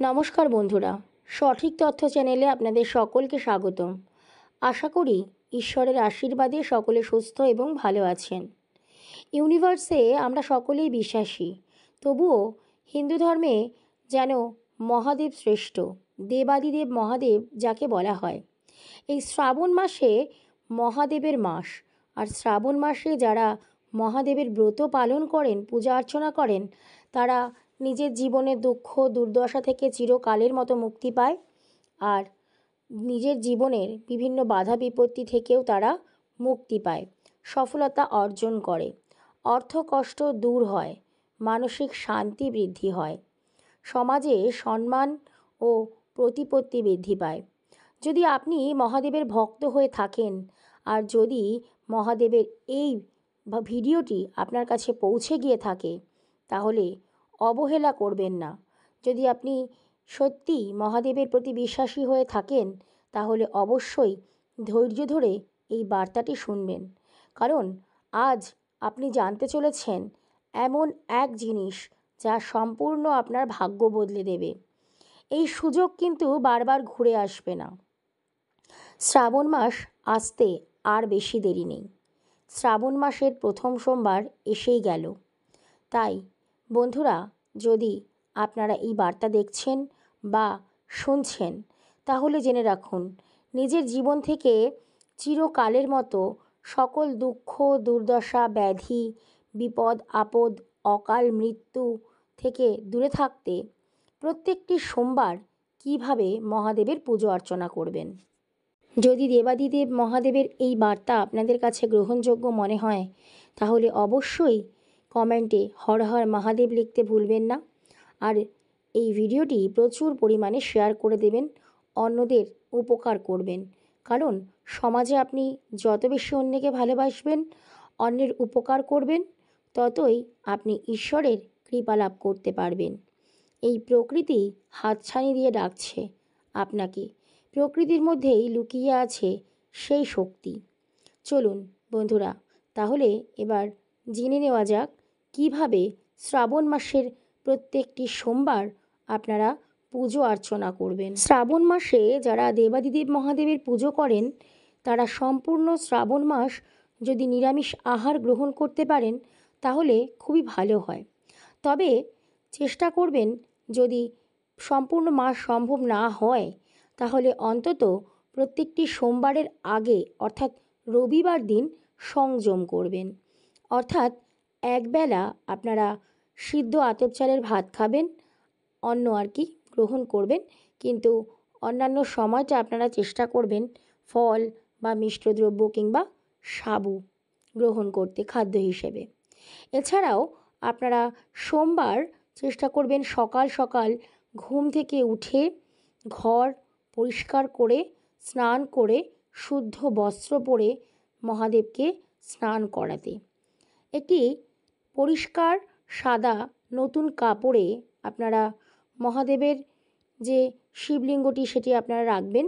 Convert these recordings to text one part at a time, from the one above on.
নমস্কার বন্ধুরা, সঠিক তথ্য চ্যানেলে আপনাদের সকলকে স্বাগতম। আশা করি ঈশ্বরের আশীর্বাদে সকলে সুস্থ এবং ভালো আছেন। ইউনিভার্সে আমরা সকলেই বিশ্বাসী, তবুও হিন্দু ধর্মে যেন মহাদেব শ্রেষ্ঠ, দেবাদিদেব মহাদেব যাকে বলা হয়। এই শ্রাবণ মাসে মহাদেবের মাস, আর শ্রাবণ মাসে যারা মহাদেবের ব্রত পালন করেন, পূজা অর্চনা করেন, তারা নিজের জীবনের দুঃখ দুর্দশা থেকে চিরকালের মতো মুক্তি পায়। আর নিজের জীবনের বিভিন্ন বাধা বিপত্তি থেকেও তারা মুক্তি পায়, সফলতা অর্জন করে, অর্থকষ্ট দূর হয়, মানসিক শান্তি বৃদ্ধি হয়, সমাজে সম্মান ও প্রতিপত্তি বৃদ্ধি পায়। যদি আপনি মহাদেবের ভক্ত হয়ে থাকেন, আর যদি মহাদেবের এই ভিডিওটি আপনার কাছে পৌঁছে গিয়ে থাকে, তাহলে অবহেলা করবেন না। যদি আপনি সত্যি মহাদেবের প্রতি বিশ্বাসী হয়ে থাকেন, তাহলে অবশ্যই ধৈর্য ধরে এই বার্তাটি শুনবেন, কারণ আজ আপনি জানতে চলেছেন এমন এক জিনিস যা সম্পূর্ণ আপনার ভাগ্য বদলে দেবে। এই সুযোগ কিন্তু বারবার ঘুরে আসবে না। শ্রাবণ মাস আসতে আর বেশি দেরি নেই। শ্রাবণ মাসের প্রথম সোমবার এসেই গেল। তাই বন্ধুরা, যদি আপনারা এই বার্তা দেখছেন বা শুনছেন, তাহলে জেনে রাখুন, নিজের জীবন থেকে চিরকালের মতো সকল দুঃখ দুর্দশা, ব্যাধি, বিপদ আপদ, অকাল মৃত্যু থেকে দূরে থাকতে প্রত্যেকটি সোমবার কিভাবে মহাদেবের পুজো অর্চনা করবেন। যদি দেবাদিদেব মহাদেবের এই বার্তা আপনাদের কাছে গ্রহণযোগ্য মনে হয়, তাহলে অবশ্যই কমেন্টে হর হর মহাদেব লিখতে ভুলবেন না। আর এই ভিডিওটি প্রচুর পরিমাণে শেয়ার করে দেবেন, অন্যদের উপকার করবেন, কারণ সমাজে আপনি যত বেশি অন্যকে ভালোবাসবেন, অন্যের উপকার করবেন, ততই আপনি ঈশ্বরের কৃপা লাভ করতে পারবেন। এই প্রকৃতি হাতছানি দিয়ে ডাকছে আপনাকে। প্রকৃতির মধ্যেই লুকিয়ে আছে সেই শক্তি। চলুন বন্ধুরা, তাহলে এবার জেনে নেওয়া যাক কিভাবে শ্রাবণ মাসের প্রত্যেকটি সোমবার আপনারা পুজো অর্চনা করবেন। শ্রাবণ মাসে যারা দেবাদিদেব মহাদেবের পুজো করেন, তারা সম্পূর্ণ শ্রাবণ মাস যদি নিরামিষ আহার গ্রহণ করতে পারেন, তাহলে খুবই ভালো হয়। তবে চেষ্টা করবেন, যদি সম্পূর্ণ মাস সম্ভব না হয়, তাহলে অন্তত প্রত্যেকটি সোমবারের আগে অর্থাৎ রবিবার দিন সংযম করবেন। অর্থাৎ একবেলা আপনারা সিদ্ধ আতপ চালের ভাত খাবেন, অন্ন আর কি গ্রহণ করবেন, কিন্তু অন্যান্য সময়টা আপনারা চেষ্টা করবেন ফল বা মিষ্টদ্রব্য কিংবা সাবু গ্রহণ করতে খাদ্য হিসেবে। এছাড়াও আপনারা সোমবার চেষ্টা করবেন সকাল সকাল ঘুম থেকে উঠে ঘর পরিষ্কার করে, স্নান করে, শুদ্ধ বস্ত্র পরে মহাদেবকে স্নান করাতে। একটি পরিষ্কার সাদা নতুন কাপড়ে আপনারা মহাদেবের যে শিবলিঙ্গটি সেটি আপনারা রাখবেন,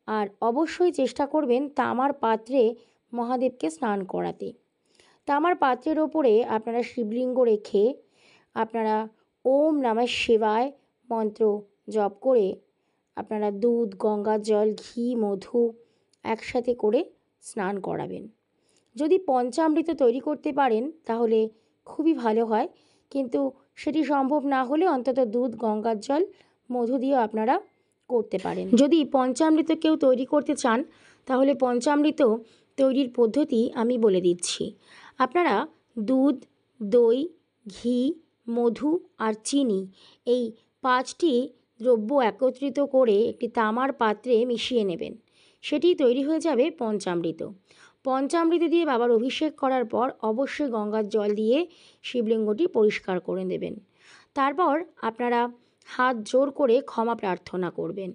আর অবশ্যই চেষ্টা করবেন তামার পাত্রে মহাদেবকে স্নান করাতে। তামার পাত্রের ওপরে আপনারা শিবলিঙ্গ রেখে আপনারা ওম নমঃ শিবায় মন্ত্র জপ করে আপনারা দুধ, গঙ্গার জল, ঘি, মধু একসাথে করে স্নান করাবেন। যদি পঞ্চামৃত তৈরি করতে পারেন তাহলে খুবই ভালো হয়, কিন্তু সেটি সম্ভব না হলে অন্তত দুধ, গঙ্গার জল, মধু দিয়েও আপনারা করতে পারেন। যদি পঞ্চামৃত কেউ তৈরি করতে চান, তাহলে পঞ্চামৃত তৈরির পদ্ধতি আমি বলে দিচ্ছি। আপনারা দুধ, দই, ঘি, মধু আর চিনি, এই 5টি দ্রব্য একত্রিত করে একটি তামার পাত্রে মিশিয়ে নেবেন। সেটি তৈরি হয়ে যাবে পঞ্চামৃত। পঞ্চামৃত দিয়ে বাবার অভিষেক করার পর অবশ্যই গঙ্গার জল দিয়ে শিবলিঙ্গটি পরিষ্কার করে দেবেন। তারপর আপনারা হাত জোর করে ক্ষমা প্রার্থনা করবেন।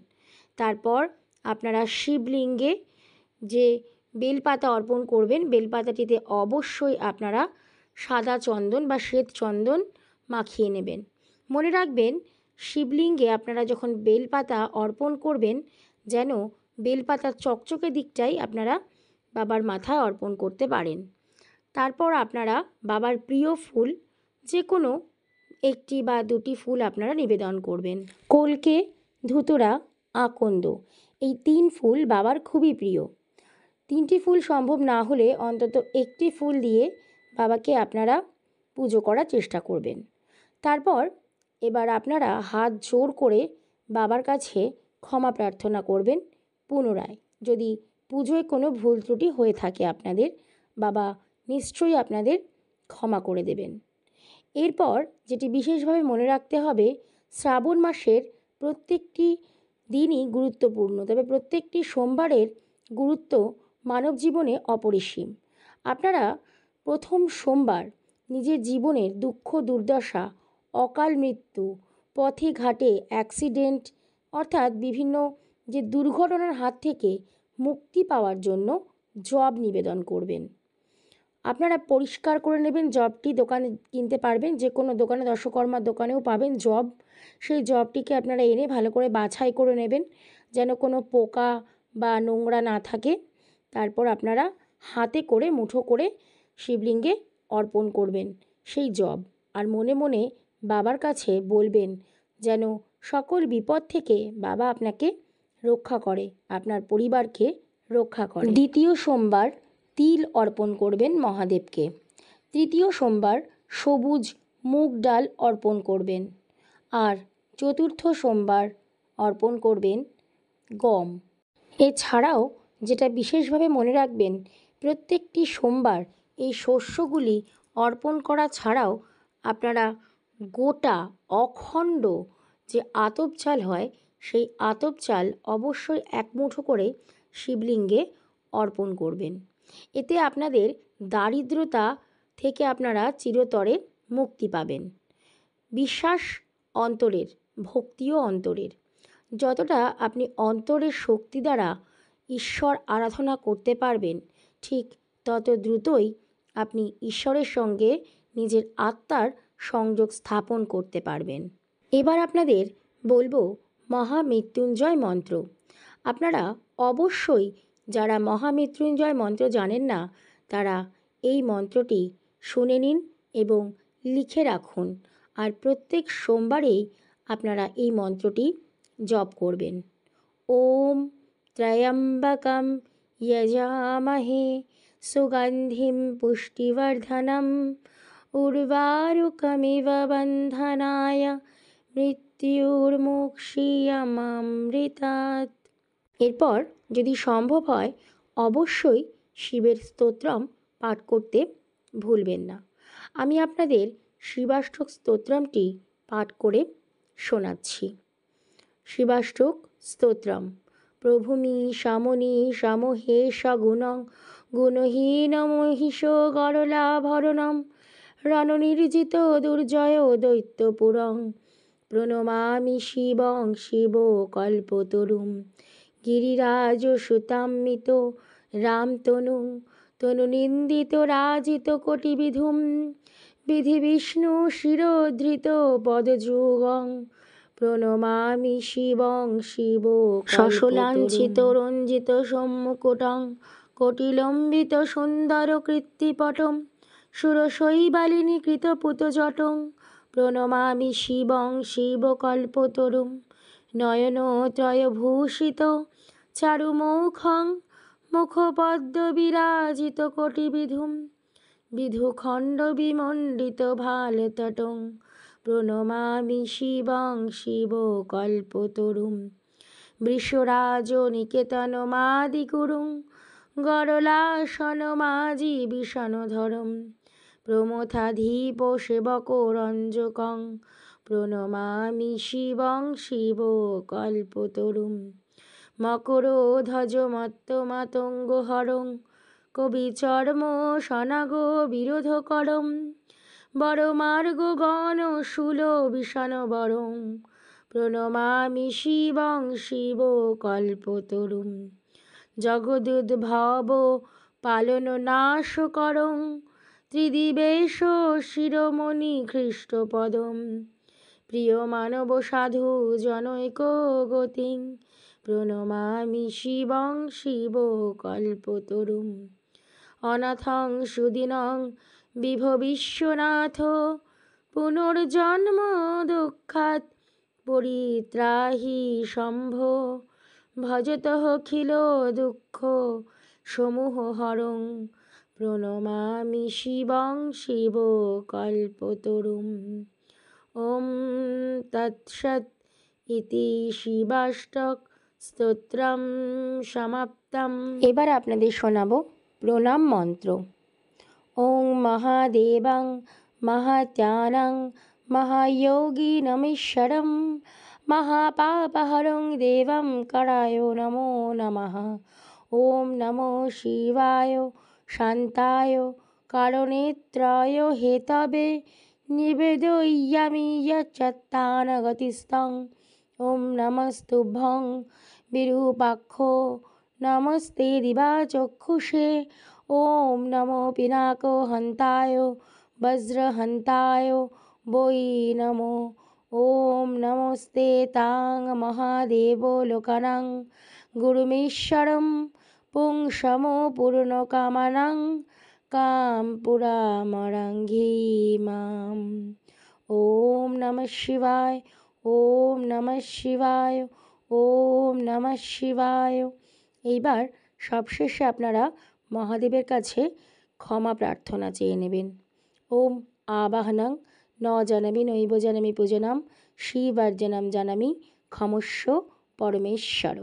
তারপর আপনারা শিবলিঙ্গে যে বেলপাতা অর্পণ করবেন, বেলপাতাটিতে অবশ্যই আপনারা সাদা চন্দন বা শ্বেত চন্দন মাখিয়ে নেবেন। মনে রাখবেন, শিবলিঙ্গে আপনারা যখন বেলপাতা অর্পণ করবেন, যেন বেলপাতার চকচকে দিকটাই আপনারা বাবার মাথায় অর্পণ করতে পারেন। তারপর আপনারা বাবার প্রিয় ফুল, যে কোনো একটি বা দুটি ফুল আপনারা নিবেদন করবেন। কলকে, ধুতুরা, আকন্দ এই 3 ফুল বাবার খুবই প্রিয়। 3টি ফুল সম্ভব না হলে অন্তত একটি ফুল দিয়ে বাবাকে আপনারা পুজো করার চেষ্টা করবেন। তারপর এবার আপনারা হাত জোড় করে বাবার কাছে ক্ষমা প্রার্থনা করবেন পুনরায়। যদি পুজোয় কোনো ভুল ত্রুটি হয়ে থাকে আপনাদের, বাবা নিশ্চয়ই আপনাদের ক্ষমা করে দেবেন। এরপর যেটি বিশেষভাবে মনে রাখতে হবে, শ্রাবণ মাসের প্রত্যেকটি দিনই গুরুত্বপূর্ণ, তবে প্রত্যেকটি সোমবারের গুরুত্ব মানব জীবনে অপরিসীম। আপনারা প্রথম সোমবার নিজের জীবনের দুঃখ দুর্দশা, অকাল মৃত্যু, পথে ঘাটে অ্যাক্সিডেন্ট অর্থাৎ বিভিন্ন যে দুর্ঘটনার হাত থেকে মুক্তি পাওয়ার জন্য জব নিবেদন করবেন। আপনারা পরিষ্কার করে নেবেন জবটি, দোকানে কিনতে পারবেন, যে কোনো দোকানে, দশকর্মার দোকানেও পাবেন জব। সেই জবটিকে আপনারা এনে ভালো করে বাছাই করে নেবেন যেন কোনো পোকা বা নোংরা না থাকে। তারপর আপনারা হাতে করে মুঠো করে শিবলিঙ্গে অর্পণ করবেন সেই জব, আর মনে মনে বাবার কাছে বলবেন যেন সকল বিপদ থেকে বাবা আপনাকে রক্ষা করে, আপনার পরিবারকে রক্ষা করে। দ্বিতীয় সোমবার তিল অর্পণ করবেন মহাদেবকে। তৃতীয় সোমবার সবুজ মুগ ডাল অর্পণ করবেন। আর চতুর্থ সোমবার অর্পণ করবেন গম। এছাড়াও যেটা বিশেষভাবে মনে রাখবেন, প্রত্যেকটি সোমবার এই শস্যগুলি অর্পণ করা ছাড়াও আপনারা গোটা অখণ্ড যে আতপ চাল হয়, সেই আতপ চাল অবশ্যই 1 মুঠো করে শিবলিঙ্গে অর্পণ করবেন। এতে আপনাদের দারিদ্রতা থেকে আপনারা চিরতরে মুক্তি পাবেন। বিশ্বাস অন্তরের, ভক্তিও অন্তরের। যতটা আপনি অন্তরের শক্তি দ্বারা ঈশ্বর আরাধনা করতে পারবেন, ঠিক তত দ্রুতই আপনি ঈশ্বরের সঙ্গে নিজের আত্মার সংযোগ স্থাপন করতে পারবেন। এবার আপনাদের বলবো মহামৃত্যুঞ্জয় মন্ত্র। আপনারা অবশ্যই, যারা মহামৃত্যুঞ্জয় মন্ত্র জানেন না, তারা এই মন্ত্রটি শুনে নিন এবং লিখে রাখুন। আর প্রত্যেক সোমবারেই আপনারা এই মন্ত্রটি জপ করবেন। ওম ত্র্যম্বকম যজামহে সুগন্ধিম পুষ্টিবর্ধনম উর্বারুকমিব বন্ধনায় মৃত্যুর্মুক্ষীয়মামৃতাৎ। এরপর যদি সম্ভব হয় অবশ্যই শিবের স্তোত্রম পাঠ করতে ভুলবেন না। আমি আপনাদের শিবাষ্টক স্তোত্রমটি পাঠ করে শোনাচ্ছি। শিবাষ্টক স্তোত্রম। প্রভুমি শামনি সমহেশ গুণং গুণহীন মহিষ গরলাভরণম রণনির্জিত দুর্জয় দৈত্যপুরং প্রণমামি শিবং শিব কল্পতরুম গিরিরাজ সুতাম্মিত রামতনুং তনুনিন্দিত রাজিত কোটিবিধুম বিধি বিষ্ণু শিরোধৃত পদযুগং প্রণমামি শিবং শিব শশলাঞ্ছিত রঞ্জিত সম্মুকুটং কোটিলম্বিত সুন্দর কৃত্তিপটম সুরশৈবালিনী কৃতপুতজটং প্রণমামি শিবং শিবকল্পতরুম নয়নত্রয়ভূষিত চারুমুখং মুখপদ্মবিরাজিত কোটিবিধুম বিধুখণ্ড বিমণ্ডিত ভালতটং প্রণমামি শিবং শিবকল্পতরুম বৃষরাজ নিকেতনমাদিগুরুং গরলাসনমাজি বিষণধরম প্রমথাধীপ সেবক রঞ্জকং প্রণমামি শিবং শিবকল্পতরুম মকরধ্বজ মত্তমাতঙ্গহরং কবিচর্ম সনাগ বিরোধকরম বরমার্গ গণ শূল বিষণবরং প্রণমামি শিবং শিবকল্পতরুম জগদুদ্ভব পালননাশকরং ত্রিদিবেশ শিরোমণি খ্রীষ্টপদম প্রিয় মানব সাধু জনৈক গতিং প্রণমামি শিবং শিবকল্পতরুম অনাথং সুদিনং বিভ বিশ্বনাথ পুনর্জন্ম দুঃখাৎ পরিত্রাহি শম্ভো ভজতঃ খিল দুঃখ সমূহ হরং প্রণমামি শিবং শিবকল্পতরুম। ওম তৎসৎ ইতি শিবাষ্টক স্তোত্রম সমাপ্তম। এবার আপনাদের শোনাবো প্রণাম মন্ত্র। ওং মহাদেবাং মহাত্যানাং মহায়োগিনমীশ্বরং মহাপাপহরং দেবং कराय নমো নমঃ। ওম নমো শিবায় শান্তায় কারণেত্রায় হেতবে নিবেদয়ামি যচ্চত্তানগতিস্তং। ওম নমস্তুভ্যং বিরূপাক্ষ নমস্তে দিবাচক্ষুষে। ওম নমো পিনাকহন্তায় বজ্রহন্তায় বৈ নমো। ওম নমস্তে তাং মহাদেব লোকানাং গুরুমীশ্বরং পুংসমো পূর্ণকামানাং কামপুরামরাঙ্ঘি মাম। ওম নমঃ শিবায়, ওম নমঃ শিবায়, ওম নমঃ শিবায়। এইবার সবশেষে আপনারা মহাদেবের কাছে ক্ষমা প্রার্থনা চেয়ে নেবেন। ওম আবাহনং ন জানামি নৈব জানামি পূজনাম শিবার্জনাম জানামি ক্ষমস্ব পরমেশ্বর।